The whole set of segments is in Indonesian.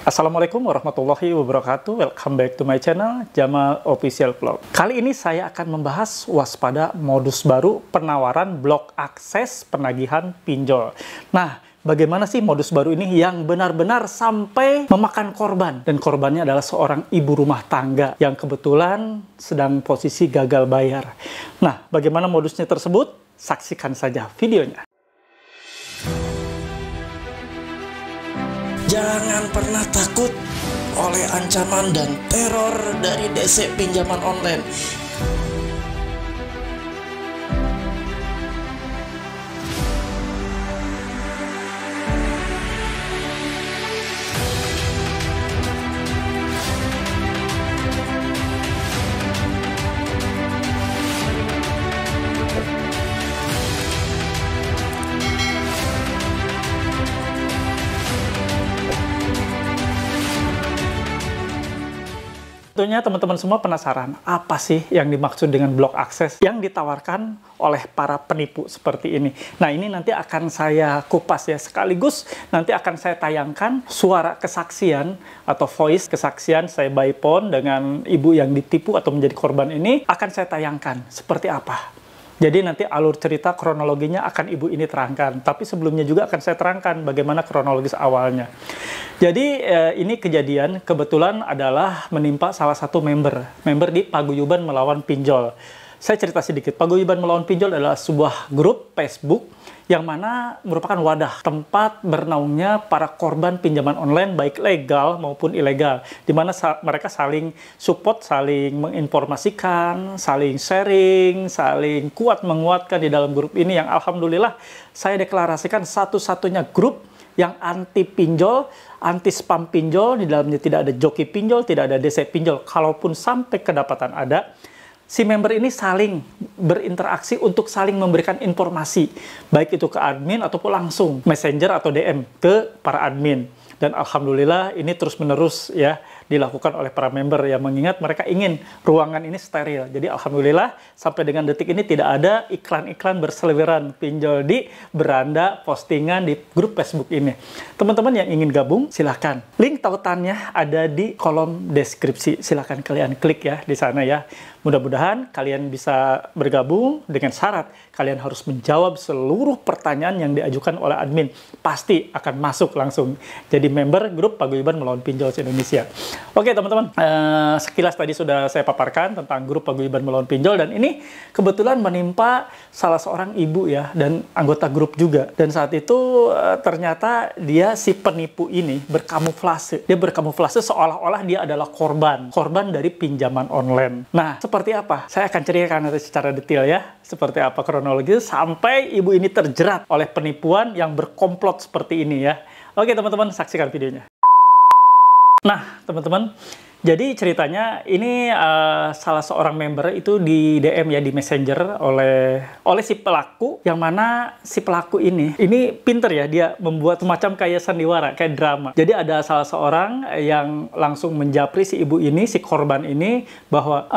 Assalamualaikum warahmatullahi wabarakatuh. Welcome back to my channel, Jamal Official Vlog. Kali ini saya akan membahas waspada modus baru penawaran blok akses penagihan pinjol. Nah, bagaimana sih modus baru ini yang benar-benar sampai memakan korban? Dan korbannya adalah seorang ibu rumah tangga yang kebetulan sedang posisi gagal bayar. Nah, bagaimana modusnya tersebut? Saksikan saja videonya. Jangan pernah takut oleh ancaman dan teror dari DC pinjaman online. Tentunya teman-teman semua penasaran, apa sih yang dimaksud dengan blok akses yang ditawarkan oleh para penipu seperti ini. Nah, ini nanti akan saya kupas ya, sekaligus nanti akan saya tayangkan suara kesaksian atau voice kesaksian saya by phone dengan ibu yang ditipu atau menjadi korban ini, akan saya tayangkan seperti apa. Jadi nanti alur cerita kronologinya akan ibu ini terangkan. Tapi sebelumnya juga akan saya terangkan bagaimana kronologis awalnya. Jadi ini kejadian kebetulan adalah menimpa salah satu member di Paguyuban Melawan Pinjol. Saya cerita sedikit. Paguyuban Melawan Pinjol adalah sebuah grup Facebook yang mana merupakan wadah tempat bernaungnya para korban pinjaman online baik legal maupun ilegal, di mana mereka saling support, saling menginformasikan, saling sharing, saling kuat menguatkan di dalam grup ini yang alhamdulillah saya deklarasikan satu-satunya grup yang anti pinjol, anti spam pinjol. Di dalamnya tidak ada joki pinjol, tidak ada DC pinjol. Kalaupun sampai kedapatan ada, si member ini saling berinteraksi untuk saling memberikan informasi, baik itu ke admin ataupun langsung messenger atau DM ke para admin. Dan alhamdulillah ini terus-menerus ya dilakukan oleh para member yang mengingat mereka ingin ruangan ini steril. Jadi alhamdulillah sampai dengan detik ini tidak ada iklan-iklan berseliweran pinjol di beranda postingan di grup Facebook ini. Teman-teman yang ingin gabung silahkan. Link tautannya ada di kolom deskripsi. Silahkan kalian klik ya di sana ya. Mudah-mudahan kalian bisa bergabung dengan syarat kalian harus menjawab seluruh pertanyaan yang diajukan oleh admin. Pasti akan masuk langsung jadi member grup Paguyuban Melawan Pinjol Indonesia. Oke teman-teman, sekilas tadi sudah saya paparkan tentang grup Paguyuban Melawan Pinjol, dan ini kebetulan menimpa salah seorang ibu ya, dan anggota grup juga. Dan saat itu ternyata dia si penipu ini berkamuflase. Dia berkamuflase seolah-olah dia adalah korban dari pinjaman online. Nah, seperti apa? Saya akan ceritakan nanti secara detail ya, seperti apa kronologis sampai ibu ini terjerat oleh penipuan yang berkomplot seperti ini ya. Oke teman-teman, saksikan videonya. Nah teman-teman, jadi ceritanya ini salah seorang member itu di DM ya, di messenger oleh si pelaku, yang mana si pelaku ini pinter ya, dia membuat semacam kayak sandiwara, kayak drama. Jadi ada salah seorang yang langsung menjapri si ibu ini, si korban ini, bahwa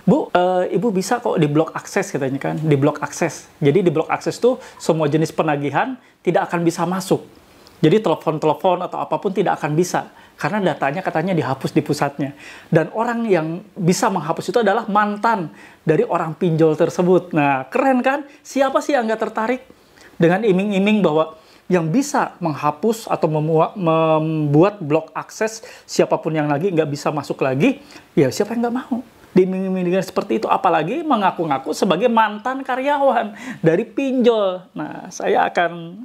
Bu, ibu bisa kok di blok akses katanya kan, di blok akses. Jadi di blok akses tuh semua jenis penagihan tidak akan bisa masuk. Jadi telepon-telepon atau apapun tidak akan bisa, karena datanya katanya dihapus di pusatnya. Dan orang yang bisa menghapus itu adalah mantan dari orang pinjol tersebut. Nah, keren kan? Siapa sih yang nggak tertarik dengan iming-iming bahwa yang bisa menghapus atau membuat blok akses siapapun yang lagi nggak bisa masuk lagi? Ya siapa yang nggak mau diiming-iming dengan seperti itu, apalagi mengaku-ngaku sebagai mantan karyawan dari pinjol. Nah, saya akan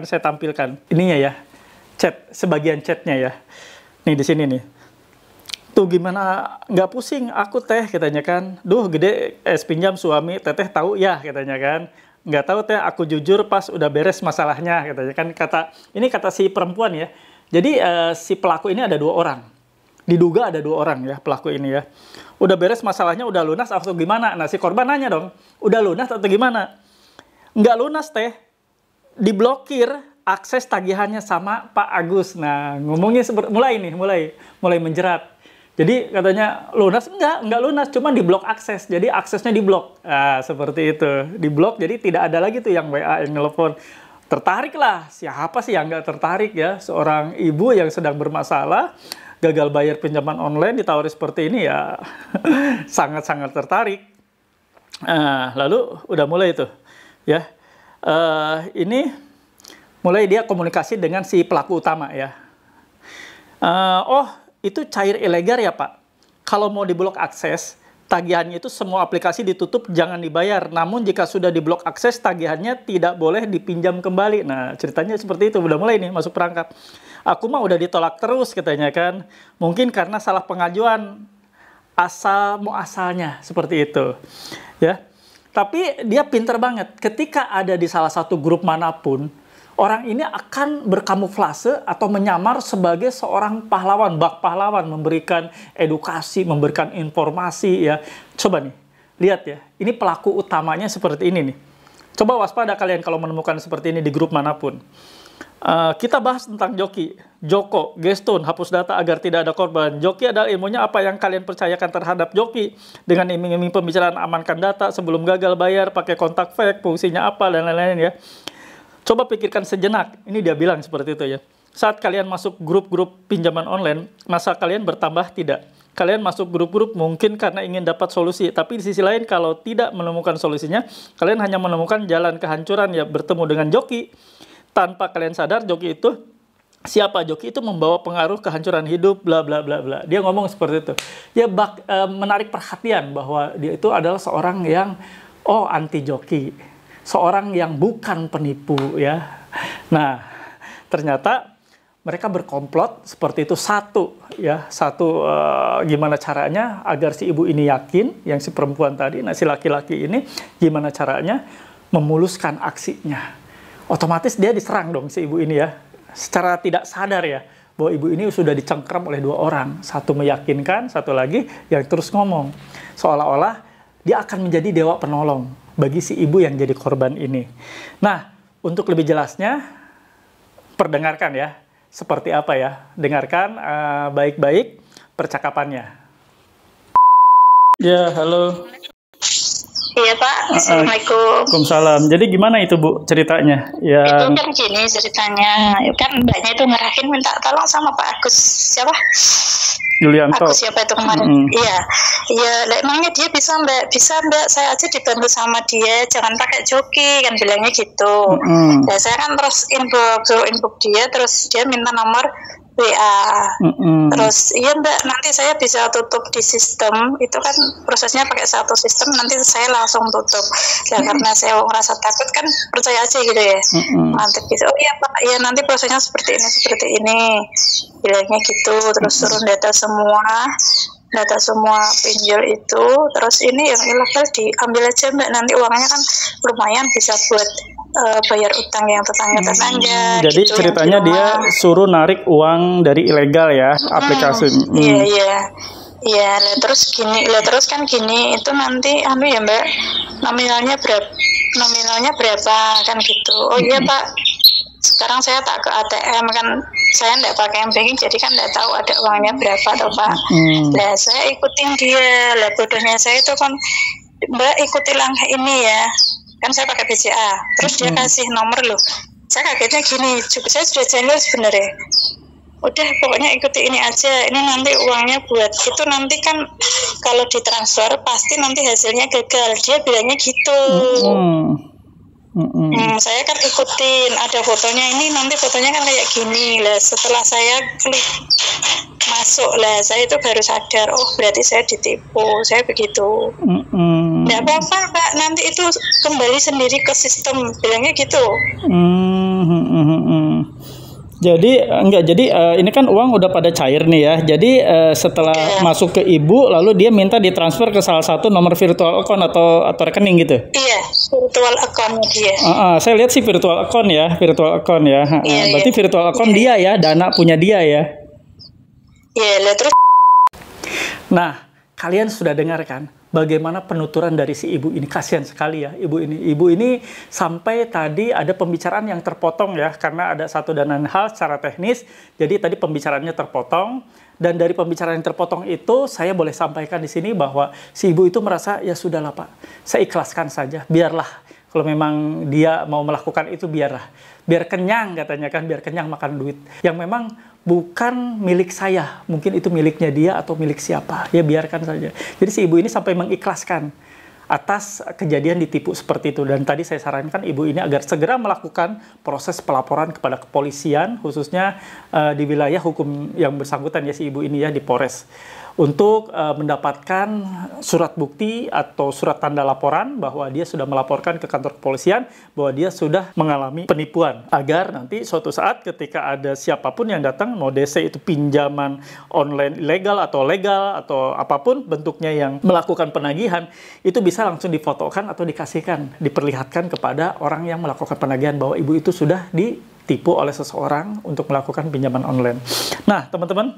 saya tampilkan ininya ya, sebagian chatnya ya. Nih di sini nih. Tuh gimana nggak pusing aku teh katanya kan. Duh gede pinjam suami, teteh tahu ya katanya kan. Nggak tahu teh, aku jujur pas udah beres masalahnya katanya kan. Kata si perempuan ya. Jadi si pelaku ini ada 2 orang. Diduga ada 2 orang ya pelaku ini ya. Udah beres masalahnya, udah lunas atau gimana? Nah si korban nanya dong, udah lunas atau gimana? Nggak lunas teh, diblokir akses tagihannya sama Pak Agus. Nah ngomongnya mulai menjerat. Jadi katanya lunas, enggak lunas, cuma diblok akses. Jadi aksesnya diblok. Nah, seperti itu. Diblok, jadi tidak ada lagi tuh yang WA, yang nelpon. tertarik lah. Siapa sih yang nggak tertarik ya? Seorang ibu yang sedang bermasalah, gagal bayar pinjaman online, ditawari seperti ini ya sangat-sangat tertarik. Lalu udah mulai tuh ya. Ini mulai dia komunikasi dengan si pelaku utama ya. Oh, itu cair ilegal ya Pak. Kalau mau diblok akses, tagihannya itu semua aplikasi ditutup, jangan dibayar. Namun jika sudah diblok akses, tagihannya tidak boleh dipinjam kembali. Nah, ceritanya seperti itu. Udah mulai nih masuk perangkap. Aku mah udah ditolak terus katanya kan. Mungkin karena salah pengajuan, asal muasalnya seperti itu. Ya. Tapi dia pinter banget. Ketika ada di salah satu grup manapun, orang ini akan berkamuflase atau menyamar sebagai seorang pahlawan, bak pahlawan, memberikan edukasi, memberikan informasi ya. Coba nih, lihat ya. Ini pelaku utamanya seperti ini nih. Coba waspada kalian kalau menemukan seperti ini di grup manapun. Kita bahas tentang joki. Joko, Gestun, hapus data agar tidak ada korban. Joki adalah ilmunya apa yang kalian percayakan terhadap joki. Dengan iming-iming pembicaraan amankan data sebelum gagal bayar, pakai kontak fake, fungsinya apa, dan lain-lain ya. Coba pikirkan sejenak, ini dia bilang seperti itu ya. Saat kalian masuk grup-grup pinjaman online, masa kalian bertambah tidak? Kalian masuk grup-grup mungkin karena ingin dapat solusi, tapi di sisi lain kalau tidak menemukan solusinya, kalian hanya menemukan jalan kehancuran ya, bertemu dengan joki. Tanpa kalian sadar, joki itu, siapa joki itu membawa pengaruh kehancuran hidup, bla bla bla bla. Dia ngomong seperti itu. Ya menarik perhatian bahwa dia itu adalah seorang yang, anti joki. Seorang yang bukan penipu ya. Nah, ternyata mereka berkomplot seperti itu. Satu, gimana caranya agar si ibu ini yakin, yang si perempuan tadi, nah si laki-laki ini, gimana caranya memuluskan aksinya. Otomatis dia diserang dong si ibu ini ya. Secara tidak sadar ya, bahwa ibu ini sudah dicengkram oleh dua orang. Satu meyakinkan, satu lagi yang terus ngomong. Seolah-olah dia akan menjadi dewa penolong bagi si ibu yang jadi korban ini. Nah, untuk lebih jelasnya, perdengarkan ya, seperti apa ya. Dengarkan baik-baik percakapannya. Ya, halo. Iya Pak, Assalamualaikum. Waalaikumsalam. Jadi gimana itu Bu ceritanya? Ya. Itu kan gini ceritanya, kan mbaknya itu ngerahin minta tolong sama Pak Agus, siapa? Yulianto. Agus siapa itu kemarin? Iya, emangnya dia bisa mbak, saya aja dibantu sama dia, jangan pakai joki, kan bilangnya gitu. Ya saya kan terus inbox dia, terus dia minta nomor WA. Terus iya mbak, nanti saya bisa tutup di sistem, itu kan prosesnya pakai satu sistem, nanti saya langsung tutup. Ya karena saya merasa takut kan, percaya aja gitu ya. Nanti gitu, oh iya pak, ya nanti prosesnya seperti ini, bilangnya gitu. Terus turun data semua pinjol itu, terus ini yang ilegal diambil aja mbak, nanti uangnya kan lumayan bisa buat bayar utang yang tetangga-tetangga. Jadi gitu, ceritanya dia suruh narik uang dari ilegal ya, aplikasi. Iya, terus kan gini, itu nanti ya mbak, nominalnya berapa kan gitu. Oh iya pak, sekarang saya tak ke ATM kan, saya nggak pakai banking, jadi kan nggak tahu ada uangnya berapa atau pak. Nah saya ikutin dia, bodohnya saya itu kan, mbak ikuti langkah ini ya, kan saya pakai BCA, terus dia kasih nomor loh. Saya kagetnya gini, saya sudah janji sebenarnya. Udah pokoknya ikuti ini aja, ini nanti uangnya buat itu, nanti kan kalau ditransfer pasti nanti hasilnya gagal, dia bilangnya gitu. Saya kan ikutin, ada fotonya, ini nanti fotonya kan kayak gini lah. Setelah saya klik masuk lah, saya itu baru sadar, oh berarti saya ditipu, saya begitu. Nggak apa-apa Pak, nanti itu kembali sendiri ke sistem, bilangnya gitu. Jadi ini kan uang udah pada cair nih ya. Jadi setelah masuk ke ibu, lalu dia minta ditransfer ke salah satu nomor virtual account atau rekening gitu. Iya, virtual account dia. Saya lihat sih virtual account ya. Berarti virtual account dia ya, dana punya dia ya. Iya, terus. Nah, kalian sudah dengar kan bagaimana penuturan dari si ibu ini. Kasihan sekali ya ibu ini sampai tadi ada pembicaraan yang terpotong ya, karena ada satu dan lain hal secara teknis. Jadi tadi pembicaraannya terpotong, dan dari pembicaraan yang terpotong itu saya boleh sampaikan di sini bahwa si ibu itu merasa ya sudahlah Pak, saya ikhlaskan saja, biarlah Kalau memang dia mau melakukan itu biar kenyang katanya kan, biar kenyang makan duit. Yang memang bukan milik saya, mungkin itu miliknya dia atau milik siapa. Ya biarkan saja. Jadi si ibu ini sampai mengikhlaskan atas kejadian ditipu seperti itu. Dan tadi saya sarankan ibu ini agar segera melakukan proses pelaporan kepada kepolisian, khususnya di wilayah hukum yang bersangkutan ya si ibu ini ya, di Polres, untuk mendapatkan surat bukti atau surat tanda laporan bahwa dia sudah melaporkan ke kantor kepolisian bahwa dia sudah mengalami penipuan, agar nanti suatu saat ketika ada siapapun yang datang, mau DC itu pinjaman online ilegal atau legal atau apapun bentuknya yang melakukan penagihan, itu bisa langsung difotokan atau dikasihkan, diperlihatkan kepada orang yang melakukan penagihan bahwa ibu itu sudah ditipu oleh seseorang untuk melakukan pinjaman online. Nah, teman-teman,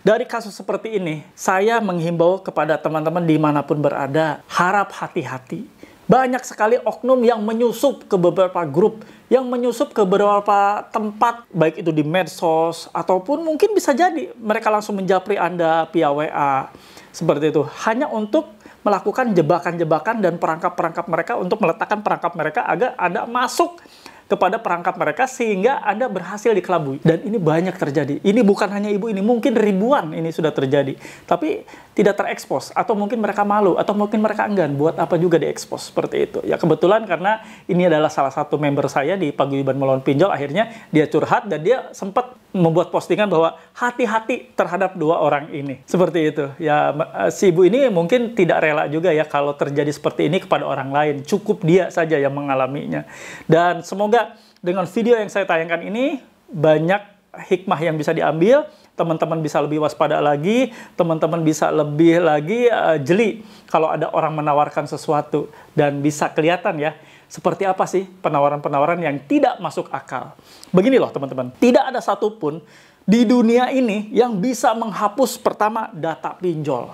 dari kasus seperti ini, saya menghimbau kepada teman-teman dimanapun berada, harap hati-hati. Banyak sekali oknum yang menyusup ke beberapa grup, yang menyusup ke beberapa tempat, baik itu di medsos, ataupun mungkin bisa jadi mereka langsung menjapri Anda via WA. Seperti itu, hanya untuk melakukan jebakan-jebakan dan perangkap-perangkap mereka untuk meletakkan perangkap mereka agar Anda masuk kepada perangkap mereka sehingga Anda berhasil dikelabui. Dan ini banyak terjadi. Ini bukan hanya ibu ini, mungkin ribuan ini sudah terjadi. Tapi tidak terekspos, atau mungkin mereka malu, atau mungkin mereka enggan. Buat apa juga diekspos seperti itu. Ya kebetulan karena ini adalah salah satu member saya di Paguyuban Melawan Pinjol, akhirnya dia curhat dan dia sempat membuat postingan bahwa hati-hati terhadap dua orang ini. Seperti itu. Ya si ibu ini mungkin tidak rela juga ya kalau terjadi seperti ini kepada orang lain. Cukup dia saja yang mengalaminya. Dan semoga dengan video yang saya tayangkan ini banyak hikmah yang bisa diambil, teman-teman bisa lebih waspada lagi, teman-teman bisa lebih lagi jeli kalau ada orang menawarkan sesuatu, dan bisa kelihatan ya seperti apa sih penawaran-penawaran yang tidak masuk akal. Begini loh teman-teman, tidak ada satupun di dunia ini yang bisa menghapus pertama data pinjol.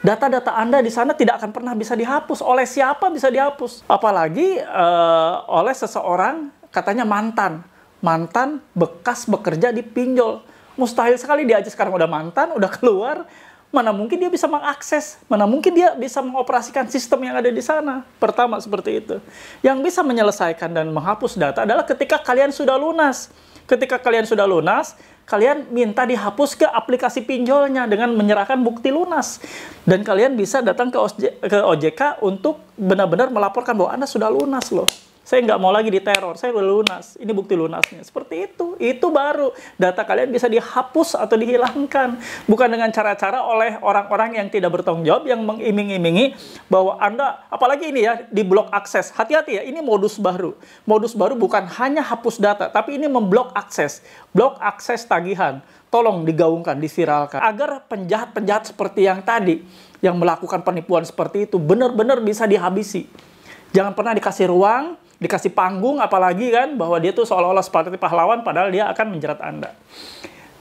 Data-data Anda di sana tidak akan pernah bisa dihapus. Oleh siapa bisa dihapus? Apalagi oleh seseorang katanya mantan bekas bekerja di pinjol. Mustahil sekali dia aja sekarang udah mantan, udah keluar. Mana mungkin dia bisa mengakses, mana mungkin dia bisa mengoperasikan sistem yang ada di sana. Pertama seperti itu. Yang bisa menyelesaikan dan menghapus data adalah ketika kalian sudah lunas. Ketika kalian sudah lunas, kalian minta dihapus ke aplikasi pinjolnya dengan menyerahkan bukti lunas. Dan kalian bisa datang ke OJK untuk benar-benar melaporkan bahwa Anda sudah lunas loh. Saya nggak mau lagi diteror, saya udah lunas. Ini bukti lunasnya. Seperti itu. Itu baru data kalian bisa dihapus atau dihilangkan. Bukan dengan cara-cara oleh orang-orang yang tidak bertanggung jawab, yang mengiming-imingi bahwa Anda, apalagi ini ya, di blok akses. Hati-hati ya, ini modus baru. Modus baru bukan hanya hapus data, tapi ini memblok akses. Blok akses tagihan. Tolong digaungkan, diviralkan. Agar penjahat-penjahat seperti yang tadi, yang melakukan penipuan seperti itu, benar-benar bisa dihabisi. Jangan pernah dikasih ruang, dikasih panggung, apalagi kan bahwa dia tuh seolah-olah seperti pahlawan padahal dia akan menjerat Anda.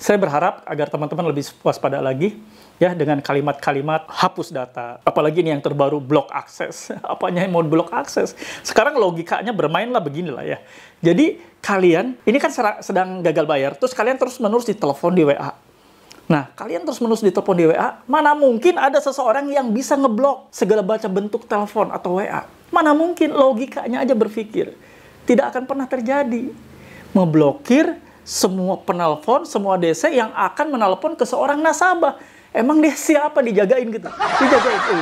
Saya berharap agar teman-teman lebih waspada lagi ya dengan kalimat-kalimat hapus data. Apalagi ini yang terbaru, blok akses. Apanya yang mau blok akses? Sekarang logikanya bermainlah beginilah ya. Jadi kalian ini kan sedang gagal bayar, terus kalian terus-menerus ditelepon di WA. Nah, kalian terus-menerus ditelepon di WA, mana mungkin ada seseorang yang bisa ngeblok segala macam bentuk telepon atau WA. Mana mungkin, logikanya aja berpikir. Tidak akan pernah terjadi. Memblokir semua penelpon, semua DC yang akan menelpon ke seorang nasabah. Emang dia siapa dijagain gitu? Dijagain.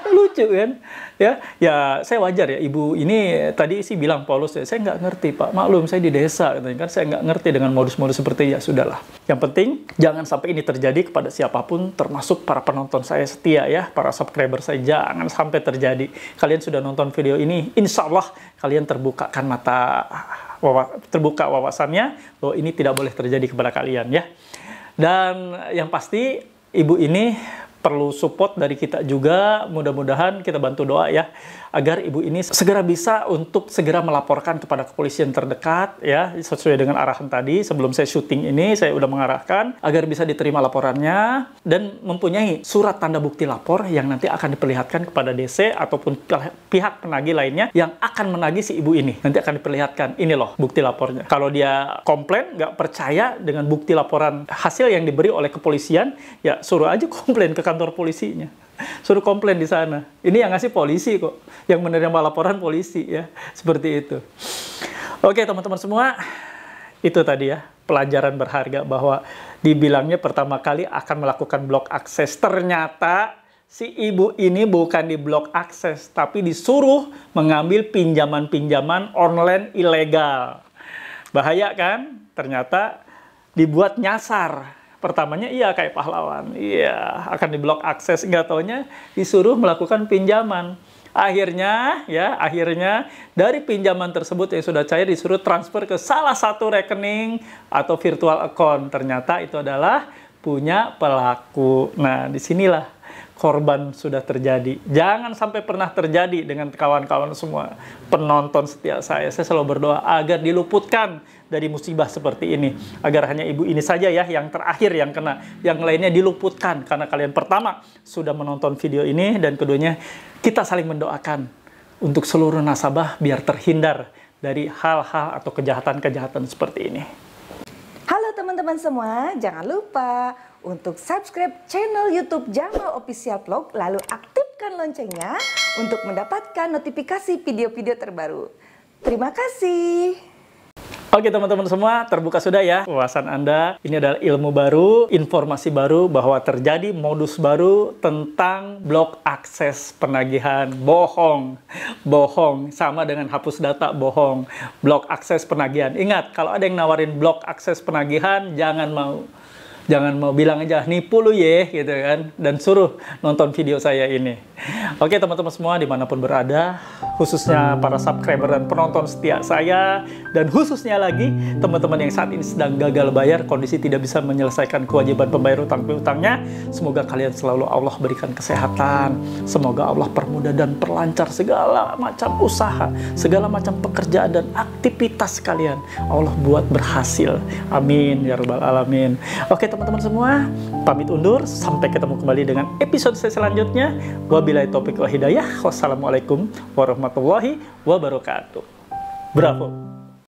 Lucu kan? Ya saya wajar ya, ibu ini tadi sih bilang polos ya, saya nggak ngerti Pak, maklum saya di desa kan, saya nggak ngerti dengan modus-modus seperti ya sudahlah. Yang penting jangan sampai ini terjadi kepada siapapun, termasuk para penonton saya setia ya, para subscriber saya, jangan sampai terjadi. Kalian sudah nonton video ini, insya Allah kalian terbukakan mata, terbuka wawasannya bahwa ini tidak boleh terjadi kepada kalian ya. Dan yang pasti ibu ini perlu support dari kita juga, mudah-mudahan kita bantu doa ya, agar ibu ini segera bisa untuk segera melaporkan kepada kepolisian terdekat ya, sesuai dengan arahan tadi. Sebelum saya syuting ini, saya udah mengarahkan agar bisa diterima laporannya dan mempunyai surat tanda bukti lapor yang nanti akan diperlihatkan kepada DC ataupun pihak penagih lainnya yang akan menagih si ibu ini. Nanti akan diperlihatkan, ini loh bukti lapornya. Kalau dia komplain, nggak percaya dengan bukti laporan hasil yang diberi oleh kepolisian, ya suruh aja komplain ke kantor polisinya. Suruh komplain di sana. Ini yang ngasih polisi kok, yang menerima laporan polisi ya, seperti itu. Oke teman-teman semua, itu tadi ya pelajaran berharga bahwa dibilangnya pertama kali akan melakukan blok akses. Ternyata si ibu ini bukan di blok akses, tapi disuruh mengambil pinjaman-pinjaman online ilegal. Bahaya kan? Ternyata dibuat nyasar. Pertamanya iya kayak pahlawan, iya akan diblok akses, nggak taunya disuruh melakukan pinjaman. Akhirnya dari pinjaman tersebut yang sudah cair disuruh transfer ke salah satu rekening atau virtual account. Ternyata itu adalah punya pelaku. Nah, disinilah korban sudah terjadi. Jangan sampai pernah terjadi dengan kawan-kawan semua penonton setia saya. Saya selalu berdoa agar diluputkan dari musibah seperti ini. Agar hanya ibu ini saja ya yang terakhir yang kena. Yang lainnya diluputkan karena kalian pertama sudah menonton video ini, dan keduanya kita saling mendoakan untuk seluruh nasabah biar terhindar dari hal-hal atau kejahatan-kejahatan seperti ini. Halo teman-teman semua, jangan lupa untuk subscribe channel YouTube Jamal Official Vlog, lalu aktifkan loncengnya untuk mendapatkan notifikasi video-video terbaru. Terima kasih. Oke teman-teman semua, terbuka sudah ya wawasan Anda. Ini adalah ilmu baru, informasi baru bahwa terjadi modus baru tentang blok akses penagihan. Bohong, sama dengan hapus data, bohong. Blok akses penagihan. Ingat, kalau ada yang nawarin blok akses penagihan, jangan mau bilang aja nipu lu ye gitu kan, dan suruh nonton video saya ini. Oke teman-teman semua dimanapun berada, khususnya para subscriber dan penonton setia saya, dan khususnya lagi teman-teman yang saat ini sedang gagal bayar, kondisi tidak bisa menyelesaikan kewajiban pembayar utang piutangnya, semoga kalian selalu Allah berikan kesehatan, semoga Allah permudah dan perlancar segala macam usaha, segala macam pekerjaan dan aktivitas kalian Allah buat berhasil, amin ya rabbal alamin. Oke teman-teman semua, pamit undur, sampai ketemu kembali dengan episode saya selanjutnya. Wabillahi taufiq wal hidayah. Wassalamualaikum warahmatullahi wabarakatuh. Bravo.